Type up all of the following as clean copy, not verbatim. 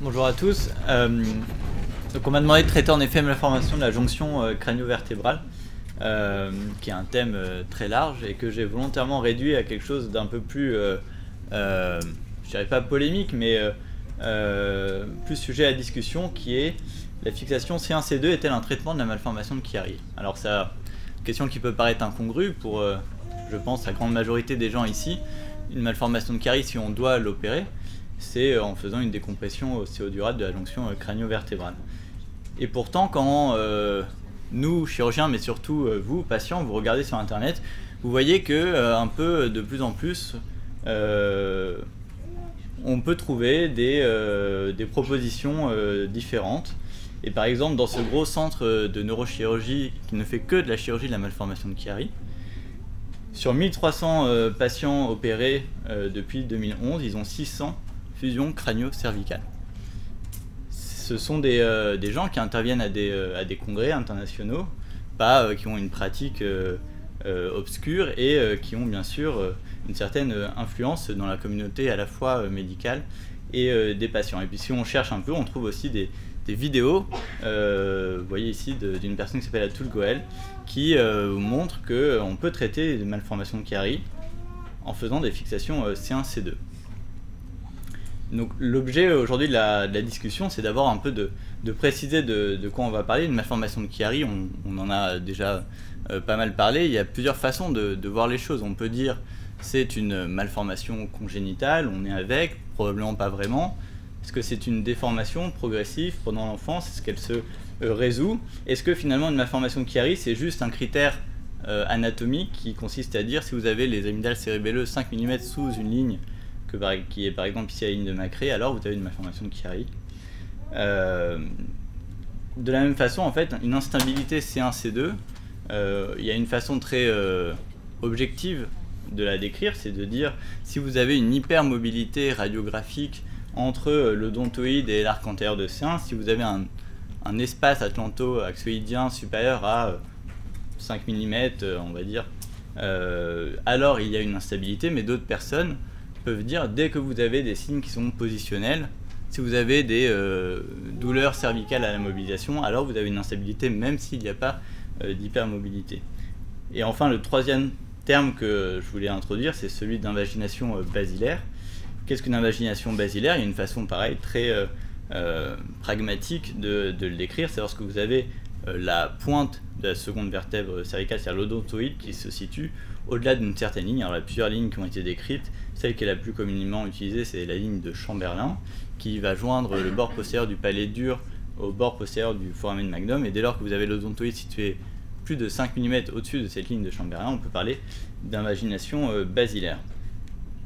Bonjour à tous. Donc on m'a demandé de traiter en effet malformation de la jonction crânio-vertébrale, qui est un thème très large et que j'ai volontairement réduit à quelque chose d'un peu plus, je dirais pas polémique, mais plus sujet à discussion, qui est la fixation C1-C2 est-elle un traitement de la malformation de Chiari? Alors ça, question qui peut paraître incongrue pour, je pense, la grande majorité des gens ici. Une malformation de Chiari, si on doit l'opérer, c'est en faisant une décompression ostéodurale de la jonction crânio-vertébrale. Et pourtant, quand nous, chirurgiens, mais surtout vous, patients, vous regardez sur internet, vous voyez que un peu de plus en plus, on peut trouver des propositions différentes. Et par exemple, dans ce gros centre de neurochirurgie qui ne fait que de la chirurgie de la malformation de Chiari, sur 1300 patients opérés depuis 2011, ils ont 600 fusion crânio-cervicale. Ce sont des gens qui interviennent à des congrès internationaux, pas qui ont une pratique obscure et qui ont bien sûr une certaine influence dans la communauté à la fois médicale et des patients. Et puis si on cherche un peu, on trouve aussi des vidéos, vous voyez ici, d'une personne qui s'appelle Atul Goel, qui montre qu'on peut traiter des malformations de Chiari en faisant des fixations C1-C2. Donc l'objet aujourd'hui de la discussion, c'est d'avoir un peu de préciser de quoi on va parler. Une malformation de Chiari, on en a déjà pas mal parlé. Il y a plusieurs façons de voir les choses. On peut dire c'est une malformation congénitale, on est avec, probablement pas vraiment. Est-ce que c'est une déformation progressive pendant l'enfance? Est-ce qu'elle se résout? Est-ce que finalement une malformation de Chiari, c'est juste un critère anatomique qui consiste à dire si vous avez les amygdales cérébelleuses 5 mm sous une ligne qui est par exemple ici à la ligne de Macré, alors vous avez une malformation de Chiari. De la même façon, en fait, une instabilité C1-C2, il y a une façon très objective de la décrire, c'est de dire si vous avez une hypermobilité radiographique entre l'odontoïde et l'arc antérieur de C1, si vous avez un espace atlanto-axoïdien supérieur à 5 mm, on va dire, alors il y a une instabilité, mais d'autres personnes peuvent dire dès que vous avez des signes qui sont positionnels, si vous avez des douleurs cervicales à la mobilisation, alors vous avez une instabilité même s'il n'y a pas d'hypermobilité. Et enfin, le troisième terme que je voulais introduire, c'est celui d'invagination basilaire. Qu'est-ce qu'une invagination basilaire? Il y a une façon pareille, très pragmatique de le décrire, c'est lorsque vous avez la pointe de la seconde vertèbre cervicale, c'est-à-dire l'odontoïde qui se situe au-delà d'une certaine ligne. Alors il y a plusieurs lignes qui ont été décrites. Celle qui est la plus communément utilisée, c'est la ligne de Chamberlin, qui va joindre le bord postérieur du palais dur au bord postérieur du foramen magnum. Et dès lors que vous avez l'odontoïde situé plus de 5 mm au-dessus de cette ligne de Chamberlin, on peut parler d'invagination basilaire.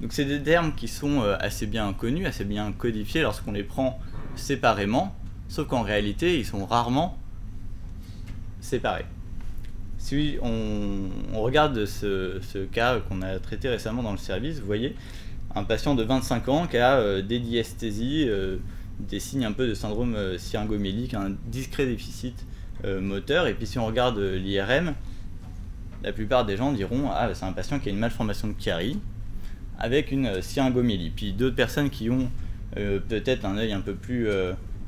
Donc c'est des termes qui sont assez bien connus, assez bien codifiés lorsqu'on les prend séparément, sauf qu'en réalité, ils sont rarement séparés. Si on regarde ce cas qu'on a traité récemment dans le service, vous voyez un patient de 25 ans qui a des diasthésies, des signes un peu de syndrome syringomélique, un discret déficit moteur. Et puis si on regarde l'IRM, la plupart des gens diront « Ah, c'est un patient qui a une malformation de Chiari avec une syringomélie ». Puis d'autres personnes qui ont peut-être un œil un peu plus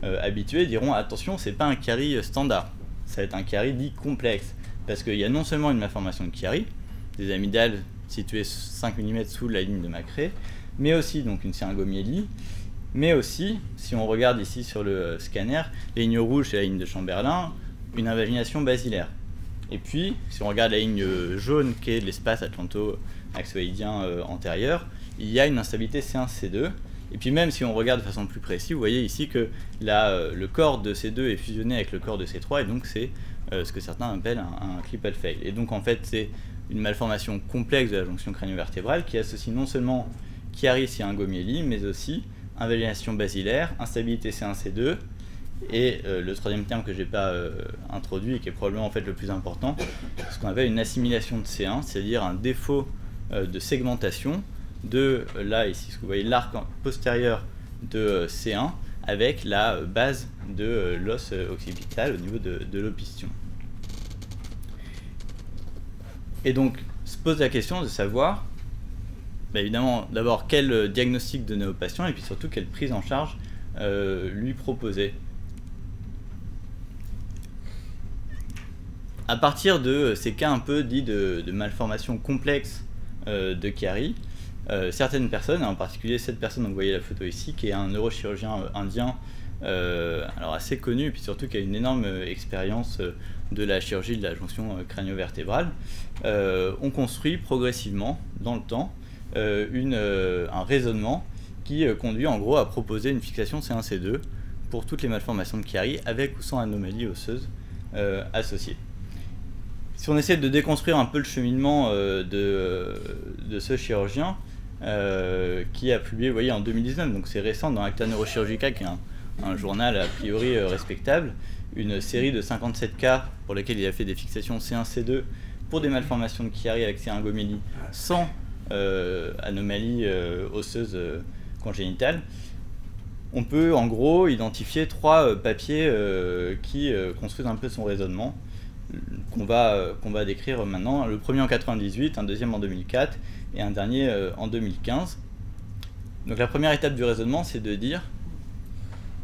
habitué diront « Attention, c'est pas un Chiari standard, ça va être un Chiari dit complexe ». Parce qu'il y a non seulement une malformation de Chiari, des amygdales situées 5 mm sous la ligne de Macré, mais aussi donc une syringomélie, mais aussi, si on regarde ici sur le scanner, les lignes rouges c'est la ligne de Chamberlin, une invagination basilaire. Et puis, si on regarde la ligne jaune qui est l'espace atlanto-axoïdien antérieur, il y a une instabilité C1-C2. Et puis même si on regarde de façon plus précise, vous voyez ici que le corps de C2 est fusionné avec le corps de C3, et donc c'est ce que certains appellent un triple fail. Et donc en fait c'est une malformation complexe de la jonction crânio-vertébrale qui associe non seulement Chiari syringomélie, mais aussi invagination basilaire, instabilité C1-C2, et le troisième terme que je n'ai pas introduit et qui est probablement en fait le plus important, ce qu'on appelle une assimilation de C1, c'est-à-dire un défaut de segmentation de, là ici, ce que vous voyez, l'arc postérieur de C1 avec la base de l'os occipital au niveau de l'opistion. Et donc, se pose la question de savoir évidemment, d'abord, quel diagnostic donner aux patients et puis surtout quelle prise en charge lui proposer. À partir de ces cas un peu dits de malformation complexe de Chiari, certaines personnes, en particulier cette personne dont vous voyez la photo ici, qui est un neurochirurgien indien alors assez connu, et puis surtout qui a une énorme expérience de la chirurgie de la jonction crânio-vertébrale, ont construit progressivement, dans le temps, un raisonnement qui conduit en gros à proposer une fixation C1-C2 pour toutes les malformations de Chiari, avec ou sans anomalie osseuse associée. Si on essaie de déconstruire un peu le cheminement de ce chirurgien, qui a publié, vous voyez, en 2019, donc c'est récent, dans Acta Neurochirurgica, qui est un journal a priori respectable, une série de 57 cas pour lesquels il a fait des fixations C1-C2 pour des malformations de Chiari avec syringomélie sans anomalie osseuse congénitale. On peut en gros identifier 3 papiers qui construisent un peu son raisonnement, qu'on va décrire maintenant. Le premier en 98, un deuxième en 2004 et un dernier en 2015. Donc la première étape du raisonnement, c'est de dire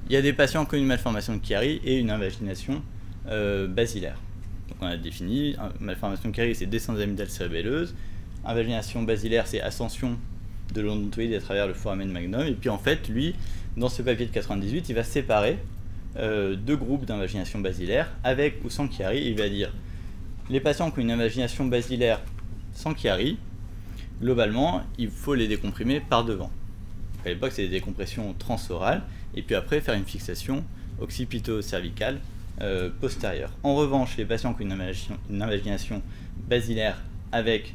il y a des patients qui ont une malformation de Chiari et une invagination basilaire. Donc on a défini, malformation de Chiari, c'est descente amygdale cérébelleuse, invagination basilaire, c'est ascension de l'odontoïde à travers le foramen magnum, et puis en fait, lui, dans ce papier de 98, il va séparer 2 groupes d'invagination basilaire, avec ou sans Chiari, et il va dire les patients qui ont une invagination basilaire sans Chiari, globalement, il faut les décomprimer par devant. À l'époque, c'est des décompressions transorales, et puis après, faire une fixation occipito-cervicale postérieure. En revanche, les patients qui ont une invagination basilaire avec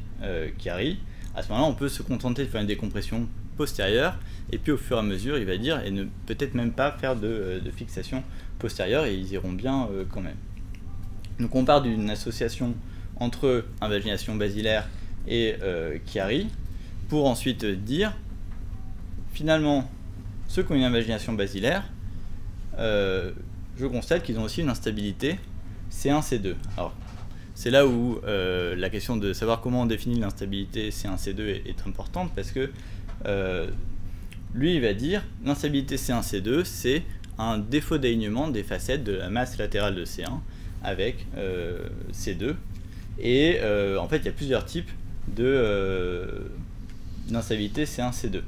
Chiari, à ce moment-là, on peut se contenter de faire une décompression postérieure, et puis au fur et à mesure, il va dire, et ne peut-être même pas faire de fixation postérieure, et ils iront bien quand même. Donc on part d'une association entre invagination basilaire et Chiari, pour ensuite dire, finalement, ceux qui ont une invagination basilaire, je constate qu'ils ont aussi une instabilité C1-C2. Alors, c'est là où la question de savoir comment on définit l'instabilité C1-C2 est importante, parce que lui, il va dire l'instabilité C1-C2, c'est un défaut d'alignement des facettes de la masse latérale de C1 avec C2. Et en fait, il y a plusieurs types d'instabilité C1-C2.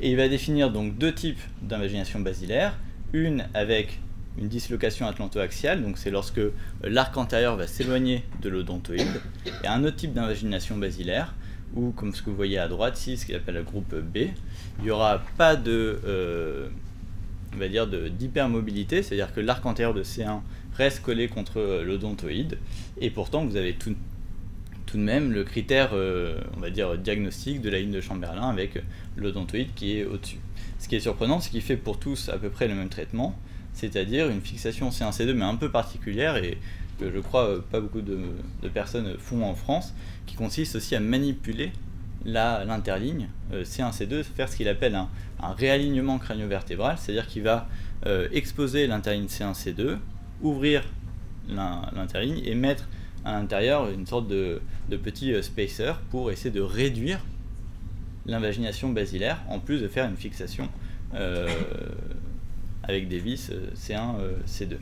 Et il va définir donc 2 types d'invagination basilaire, une avec une dislocation atlanto-axiale, donc c'est lorsque l'arc antérieur va s'éloigner de l'odontoïde, et un autre type d'invagination basilaire, où, comme ce que vous voyez à droite ici, ce qu'il appelle le groupe B, il n'y aura pas on va dire d'hypermobilité, c'est-à-dire que l'arc antérieur de C1 reste collé contre l'odontoïde, et pourtant vous avez tout de même le critère, on va dire, diagnostique de la ligne de Chamberlain avec l'odontoïde qui est au-dessus. Ce qui est surprenant, c'est qu'il fait pour tous à peu près le même traitement, c'est-à-dire une fixation C1-C2 mais un peu particulière, et que je crois pas beaucoup de personnes font en France, qui consiste aussi à manipuler l'interligne C1-C2, faire ce qu'il appelle un réalignement crânio-vertébral, c'est-à-dire qu'il va exposer l'interligne C1-C2, ouvrir l'interligne et mettre à l'intérieur une sorte de petit spacer pour essayer de réduire l'invagination basilaire, en plus de faire une fixation avec des vis C1, C2.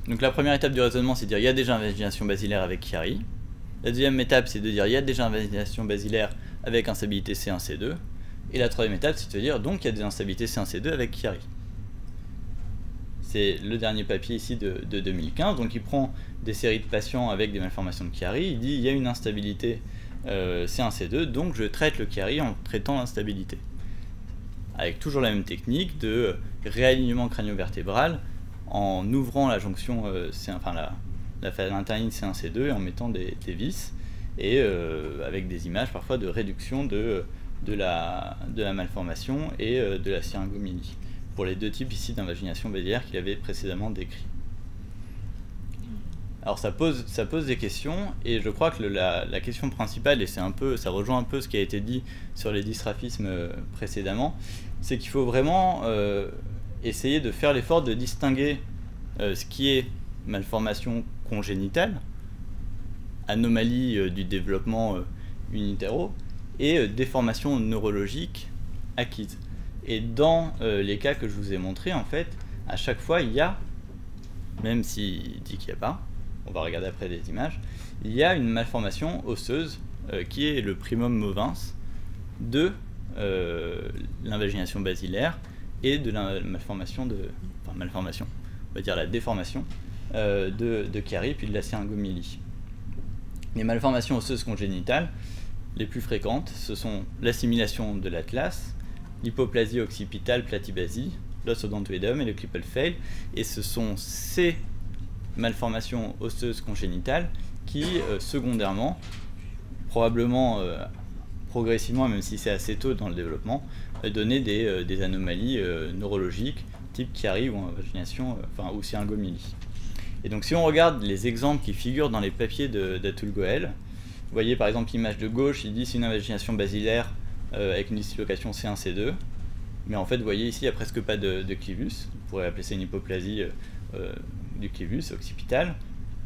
Donc la première étape du raisonnement, c'est de dire il y a déjà invagination basilaire avec Chiari. La deuxième étape, c'est de dire il y a déjà invagination basilaire avec instabilité C1, C2. Et la troisième étape, c'est de dire donc il y a des instabilités C1, C2 avec Chiari. C'est le dernier papier ici de 2015. Donc il prend des séries de patients avec des malformations de Chiari. Il dit il y a une instabilité C1, C2, donc je traite le Chiari en traitant l'instabilité. Avec toujours la même technique de réalignement crânio-vertébral en ouvrant la jonction, l'interligne C1, C2 et en mettant des vis, et avec des images parfois de réduction de la malformation et de la syringomélie, pour les 2 types ici d'invagination basilaire qu'il avait précédemment décrits. Alors ça pose des questions, et je crois que la question principale, et ça rejoint un peu ce qui a été dit sur les dystrophismes précédemment, c'est qu'il faut vraiment essayer de faire l'effort de distinguer ce qui est malformation congénitale, anomalie du développement unitéro, et déformation neurologique acquise. Et dans les cas que je vous ai montrés, en fait, à chaque fois, il y a, même s'il dit qu'il n'y a pas, on va regarder après des images, il y a une malformation osseuse qui est le primum movens de l'invagination basilaire et de la malformation on va dire la déformation de Chiari puis de la syringomyelie. Les malformations osseuses congénitales les plus fréquentes, ce sont l'assimilation de l'atlas, l'hypoplasie occipitale platybasie, l'os odontoïdeum et le clipple fail, et ce sont ces malformations osseuses congénitales qui, secondairement, probablement progressivement, même si c'est assez tôt dans le développement, donner des anomalies neurologiques type Chiari ou invagination, ou syringomyelie. Et donc si on regarde les exemples qui figurent dans les papiers d'Atul Goel, vous voyez par exemple l'image de gauche, il dit c'est une invagination basilaire avec une dislocation C1-C2, mais en fait vous voyez ici il n'y a presque pas de clivus, on pourrait appeler ça une hypoplasie du clivus occipital.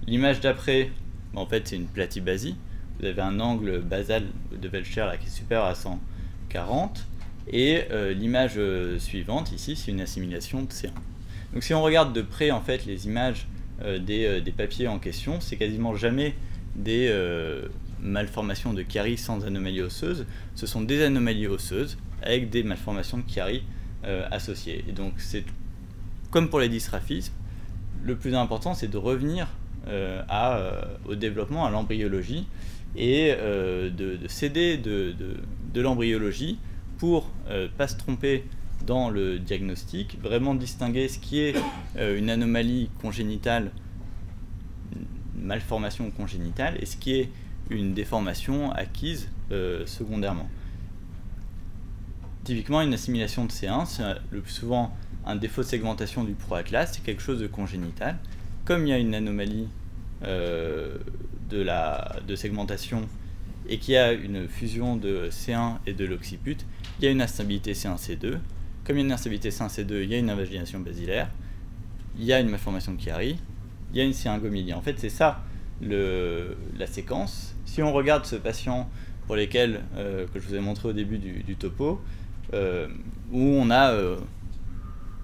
L'image d'après, en fait c'est une platybasie, vous avez un angle basal de Velcher là, qui est supérieur à 140, et l'image suivante ici c'est une assimilation de C1. Donc si on regarde de près en fait les images des papiers en question, c'est quasiment jamais des malformations de Chiari sans anomalie osseuse, ce sont des anomalies osseuses avec des malformations de Chiari associées. Et donc c'est comme pour les dysraphismes, le plus important c'est de revenir au développement, à l'embryologie, et de céder de l'embryologie pour pas se tromper dans le diagnostic, vraiment distinguer ce qui est une anomalie congénitale, une malformation congénitale, et ce qui est une déformation acquise secondairement. Typiquement, une assimilation de C1, c'est le plus souvent un défaut de segmentation du proatlas, c'est quelque chose de congénital. Comme il y a une anomalie de segmentation et qu'il y a une fusion de C1 et de l'occiput, il y a une instabilité C1-C2. Comme il y a une instabilité C1-C2, il y a une invagination basilaire, il y a une malformation de Chiari, il y a une syringomyelie. En fait, c'est ça la séquence. Si on regarde ce patient pour lesquels, que je vous ai montré au début du topo, où on a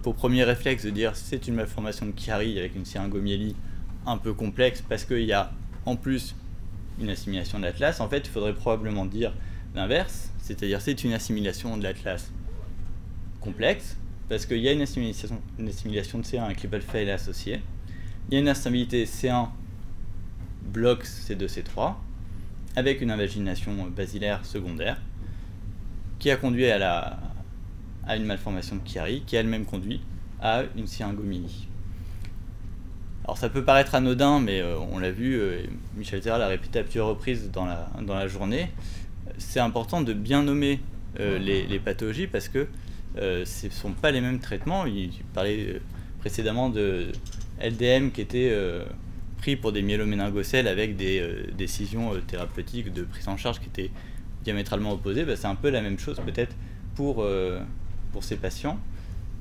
pour premier réflexe de dire c'est une malformation de Chiari avec une syringomyelie un peu complexe parce qu'il y a en plus une assimilation de l'atlas, en fait il faudrait probablement dire l'inverse, c'est-à-dire c'est une assimilation de l'atlas complexe parce qu'il y a une assimilation de C1 avec les fail associés, il y a une instabilité C1 bloc C2, C3 avec une invagination basilaire secondaire qui a conduit à une malformation de Chiari qui elle-même conduit à une syringomyelie. Alors ça peut paraître anodin, mais on l'a vu, Michel Serra l'a répété à plusieurs reprises dans la journée, c'est important de bien nommer les pathologies parce que ce ne sont pas les mêmes traitements. Il parlait précédemment de LDM qui était pris pour des myéloméningocèles avec des décisions thérapeutiques de prise en charge qui étaient diamétralement opposées. C'est un peu la même chose peut-être pour ces patients.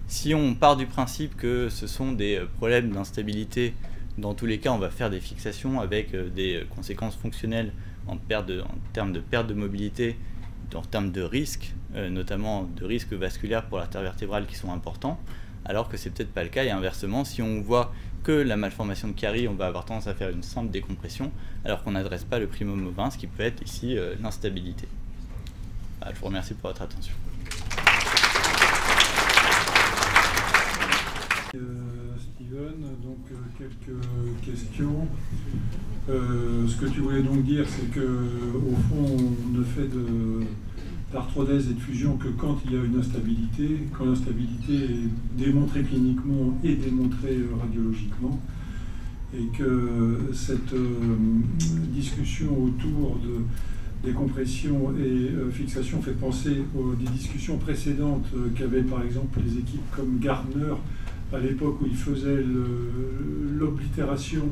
Si on part du principe que ce sont des problèmes d'instabilité, dans tous les cas, on va faire des fixations avec des conséquences fonctionnelles en termes de perte de mobilité, en termes de risques, notamment de risques vasculaires pour l'artère vertébrale qui sont importants, alors que c'est peut-être pas le cas. Et inversement, si on voit que la malformation de Chiari, on va avoir tendance à faire une simple décompression, alors qu'on n'adresse pas le primum movens, qui peut être ici l'instabilité. Je vous remercie pour votre attention. Steven, donc quelques questions. Ce que tu voulais donc dire, c'est que au fond, on ne fait d'arthrodèse et de fusion que quand il y a une instabilité, quand l'instabilité est démontrée cliniquement et démontrée radiologiquement, et que cette discussion autour des compressions et fixations fait penser aux des discussions précédentes qu'avaient par exemple les équipes comme Gardner à l'époque où il faisait l'oblitération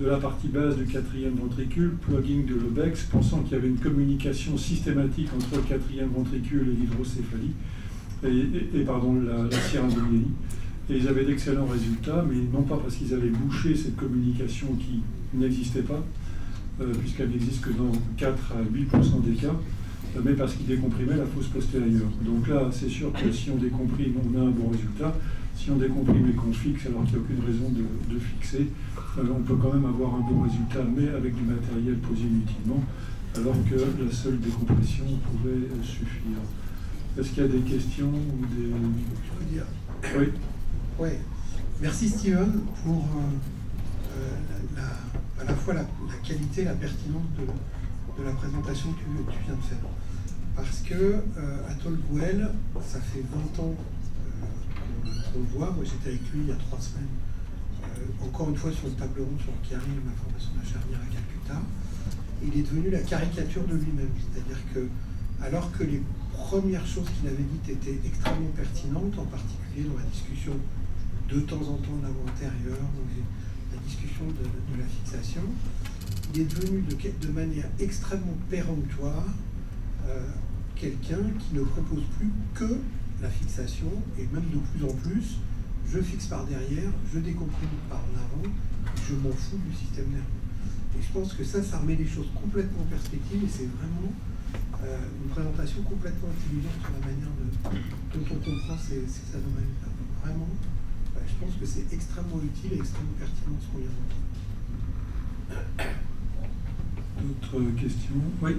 de la partie basse du quatrième ventricule, plugging de l'obex, pensant qu'il y avait une communication systématique entre le quatrième ventricule et l'hydrocéphalie, et la syringomyelie. Et ils avaient d'excellents résultats, mais non pas parce qu'ils avaient bouché cette communication qui n'existait pas, puisqu'elle n'existe que dans 4 à 8% des cas, mais parce qu'il décomprimait la fosse postérieure. Donc là, c'est sûr que si on décomprime, on a un bon résultat. Si on décomprime et qu'on fixe alors qu'il n'y a aucune raison de fixer, on peut quand même avoir un bon résultat, mais avec du matériel posé inutilement, alors que la seule décompression pourrait suffire. Est-ce qu'il y a des questions ou des... Je peux dire. Oui. Ouais. Merci Steven pour à la fois la qualité, la pertinence de la présentation que tu viens de faire. Parce que Athol Gouel, ça fait 20 ans qu'on le voit. Moi j'étais avec lui il y a 3 semaines, encore une fois sur une table ronde sur Chiari, ma formation d'infirmière à Calcutta. Il est devenu la caricature de lui-même. C'est-à-dire que, alors que les premières choses qu'il avait dites étaient extrêmement pertinentes, en particulier dans la discussion de temps en temps de l'avant antérieur, donc la discussion de la fixation, il est devenu de manière extrêmement péremptoire quelqu'un qui ne propose plus que la fixation, et même de plus en plus, je fixe par derrière, je décomprime par en avant, je m'en fous du système nerveux. Et je pense que ça remet les choses complètement en perspective, et c'est vraiment une présentation complètement intelligente sur la manière dont on comprend ces anomalies. Vraiment, je pense que c'est extrêmement utile et extrêmement pertinent ce qu'on vient d'entendre. D'autres questions? Oui.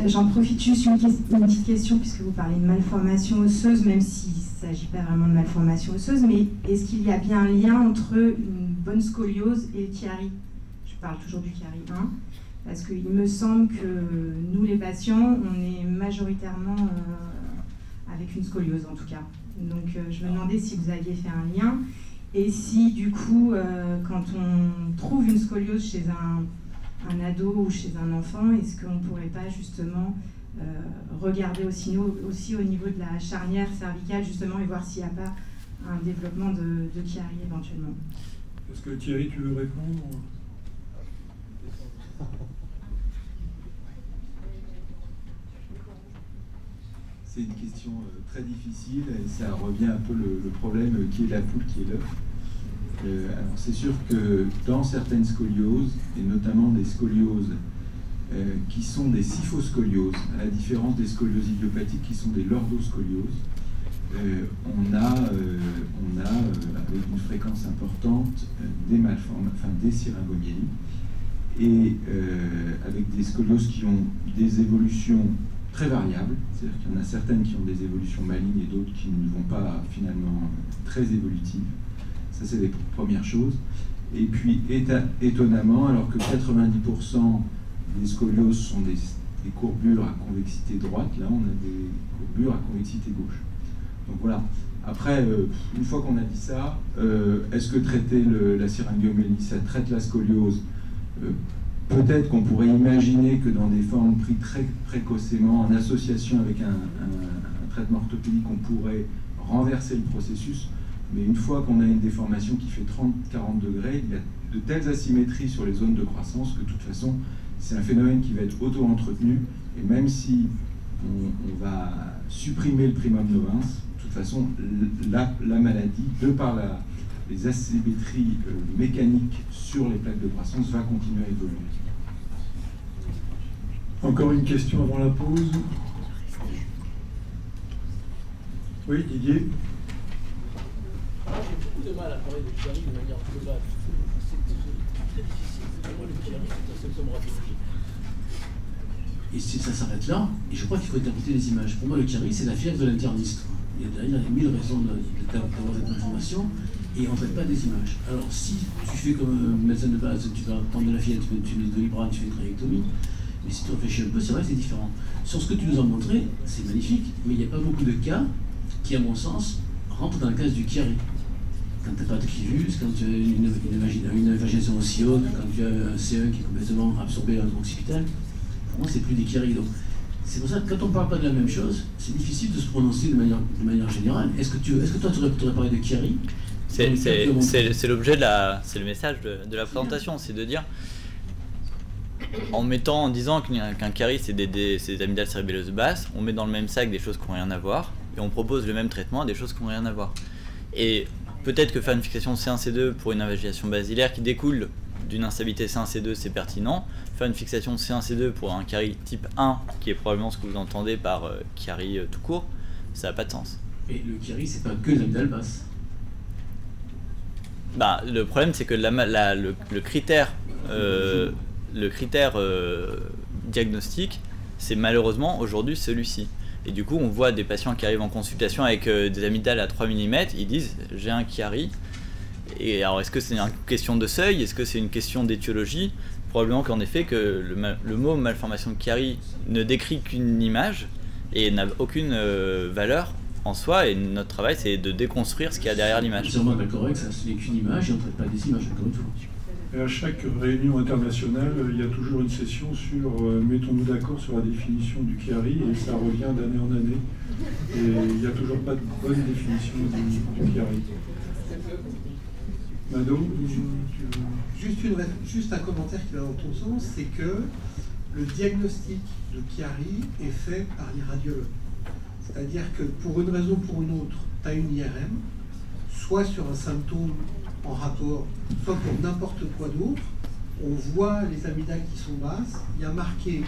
J'en profite juste une petite question, puisque vous parlez de malformation osseuse, même s'il ne s'agit pas vraiment de malformation osseuse, mais est-ce qu'il y a bien un lien entre une bonne scoliose et le Chiari? Je parle toujours du Chiari 1, parce qu'il me semble que nous, les patients, on est majoritairement avec une scoliose, en tout cas. Donc je me demandais si vous aviez fait un lien, et si du coup, quand on trouve une scoliose chez un ado ou chez un enfant, est-ce qu'on ne pourrait pas justement regarder aussi au niveau de la charnière cervicale justement et voir s'il n'y a pas un développement de Chiari éventuellement? Est-ce que Thierry, tu veux répondre? C'est une question très difficile et ça revient un peu le problème qui est la poule, qui est l'œuf. Alors c'est sûr que dans certaines scolioses, et notamment des scolioses qui sont des syphoscolioses, à la différence des scolioses idiopathiques qui sont des lordoscolioses, on a avec une fréquence importante des syringomyélies, et avec des scolioses qui ont des évolutions très variables, c'est-à-dire qu'il y en a certaines qui ont des évolutions malignes et d'autres qui ne vont pas finalement très évolutives. Ça, c'est les premières choses. Et puis, étonnamment, alors que 90% des scolioses sont des courbures à convexité droite, là, on a des courbures à convexité gauche. Donc voilà. Après, une fois qu'on a dit ça, est-ce que traiter la syringomyélie, ça traite la scoliose? Peut-être qu'on pourrait imaginer que dans des formes prises très précocement, en association avec un traitement orthopédique, on pourrait renverser le processus. Mais une fois qu'on a une déformation qui fait 30-40 degrés, il y a de telles asymétries sur les zones de croissance que de toute façon, c'est un phénomène qui va être auto-entretenu. Et même si on va supprimer le primum novens, de toute façon, la maladie, de par les asymétries mécaniques sur les plaques de croissance, va continuer à évoluer. Encore une question avant la pause. Oui, Didier? J'ai beaucoup de mal à parler de Chiari de manière globale. C'est très difficile. Pour moi, le Chiari, c'est un symptôme radiologique. Et ça s'arrête là, et je crois qu'il faut interpréter les images. Pour moi, le Chiari, c'est la fièvre de l'interniste. Il y a 1000 raisons d'avoir cette information, et on ne traite pas des images. Alors, si tu fais comme médecin de base, tu vas prendre de la fièvre, tu mets de Doliprane, tu fais une trajectomie, mais si tu réfléchis un peu, c'est vrai que c'est différent. Sur ce que tu nous as montré, c'est magnifique, mais il n'y a pas beaucoup de cas qui, à mon sens, rentrent dans la case du Chiari. Quand tu n'as pas de clivus, quand tu as une invagination osseuse, quand tu as un C1 qui est complètement absorbé dans ton occipital, pour moi, c'est plus des Chiari. Donc, c'est pour ça que quand on ne parle pas de la même chose, c'est difficile de se prononcer de manière générale. Est-ce que toi, tu aurais parlé de Chiari? C'est l'objet c'est le message de la présentation, c'est de dire, en disant qu'un Chiari c'est des amygdales cérébelleuses basses, on met dans le même sac des choses qui n'ont rien à voir, et on propose le même traitement à des choses qui n'ont rien à voir. Et peut-être que faire une fixation C1-C2 pour une invagation basilaire qui découle d'une instabilité C1-C2, c'est pertinent. Faire une fixation C1-C2 pour un chiari type 1, qui est probablement ce que vous entendez par chiari tout court, ça n'a pas de sens. Et le chiari, c'est pas que les amygdales basses. Bah, le problème, c'est que le critère diagnostique, c'est malheureusement aujourd'hui celui-ci. Et du coup, on voit des patients qui arrivent en consultation avec des amygdales à 3 mm, ils disent « j'ai un chiari ». Et alors, est-ce que c'est une question de seuil? Est-ce que c'est une question d'étiologie? Probablement qu'en effet, que le mot malformation de chiari ne décrit qu'une image et n'a aucune valeur en soi, et notre travail, c'est de déconstruire ce qu'il y a derrière l'image. Je suis sûrement d'accord avec ça, ce n'est qu'une image et on ne traite pas des images, encore une fois. Et à chaque réunion internationale, il y a toujours une session sur mettons-nous d'accord sur la définition du chiari, et ça revient d'année en année. Et il n'y a toujours pas de bonne définition du chiari. Mado, juste un commentaire qui va dans ton sens, c'est que le diagnostic de chiari est fait par les radiologues. C'est-à-dire que pour une raison ou pour une autre, tu as une IRM, soit sur un symptôme en rapport, soit pour n'importe quoi d'autre, on voit les amygdales qui sont basses, il y a marqué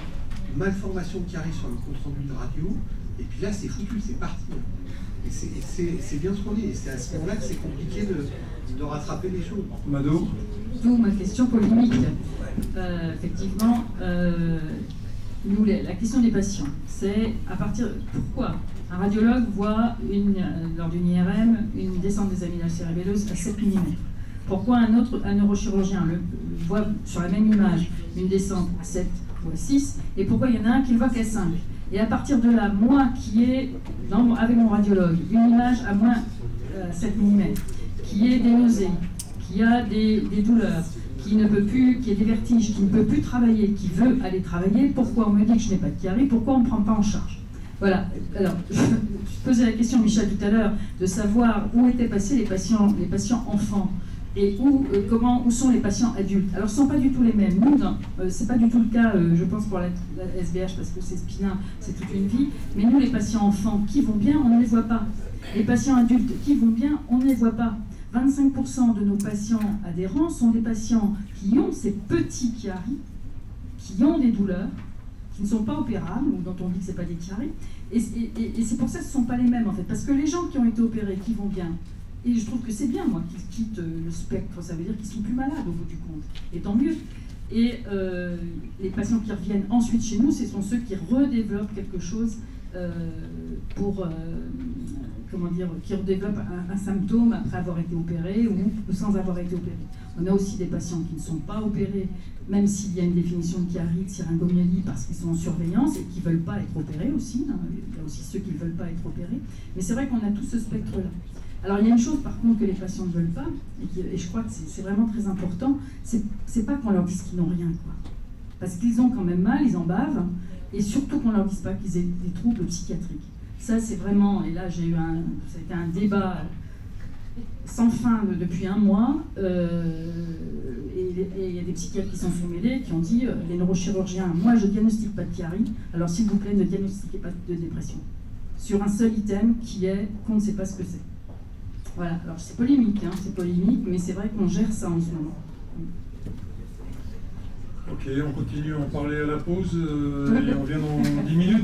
malformation de chiari sur le compte-rendu de radio, et puis là c'est foutu, c'est parti. Et c'est bien ce qu'on dit, et c'est à ce moment-là que c'est compliqué de rattraper les choses. Mado. D'où ma question polémique. Effectivement, nous, la question des patients, c'est à partir pourquoi un radiologue voit lors d'une IRM une descente des amygdales cérébelleuses à 7 mm. Pourquoi un neurochirurgien voit sur la même image une descente à 7 ou à 6, et pourquoi il y en a un qui le voit qu'à 5? Et à partir de là, moi qui ai, avec mon radiologue, une image à moins 7 mm, qui est des nausées, qui a des douleurs, qui ne peut plus, qui a des vertiges, qui ne peut plus travailler, qui veut aller travailler, pourquoi on me dit que je n'ai pas de chiari, pourquoi on ne me prend pas en charge? Voilà. Alors, je posais la question, Michel, tout à l'heure, de savoir où étaient passés les patients enfants et où sont les patients adultes. Alors, ce ne sont pas du tout les mêmes. Nous, c'est pas du tout le cas, je pense, pour la SBH, parce que c'est spinal, c'est toute une vie. Mais nous, les patients enfants qui vont bien, on ne les voit pas. Les patients adultes qui vont bien, on ne les voit pas. 25% de nos patients adhérents sont des patients qui ont ces petits chiari, qui ont des douleurs, qui ne sont pas opérables, ou dont on dit que ce n'est pas des chiari. Et c'est pour ça que ce ne sont pas les mêmes, en fait. Parce que les gens qui ont été opérés, qui vont bien, et je trouve que c'est bien, moi, qu'ils quittent le spectre, ça veut dire qu'ils ne sont plus malades, au bout du compte. Et tant mieux. Et les patients qui reviennent ensuite chez nous, ce sont ceux qui redéveloppent quelque chose qui redéveloppent un symptôme après avoir été opéré ou sans avoir été opéré. On a aussi des patients qui ne sont pas opérés, même s'il y a une définition de chiari, de syringomyelie, parce qu'ils sont en surveillance et qui ne veulent pas être opérés aussi. Hein. Il y a aussi ceux qui ne veulent pas être opérés. Mais c'est vrai qu'on a tout ce spectre-là. Alors il y a une chose par contre que les patients ne veulent pas, et je crois que c'est vraiment très important, c'est pas qu'on leur dise qu'ils n'ont rien, quoi. Parce qu'ils ont quand même mal, ils en bavent, et surtout qu'on leur dise pas qu'ils aient des troubles psychiatriques. Ça c'est vraiment, et là ça a été un débat sans fin depuis un mois, et il y a des psychiatres qui s'en sont mêlés, qui ont dit, les neurochirurgiens, moi je diagnostique pas de chiari, alors s'il vous plaît ne diagnostiquez pas de dépression. Sur un seul item qui est qu'on ne sait pas ce que c'est. Voilà, alors c'est polémique, mais c'est vrai qu'on gère ça en ce moment. Ok, on continue à en parler à la pause et on revient dans 10 minutes.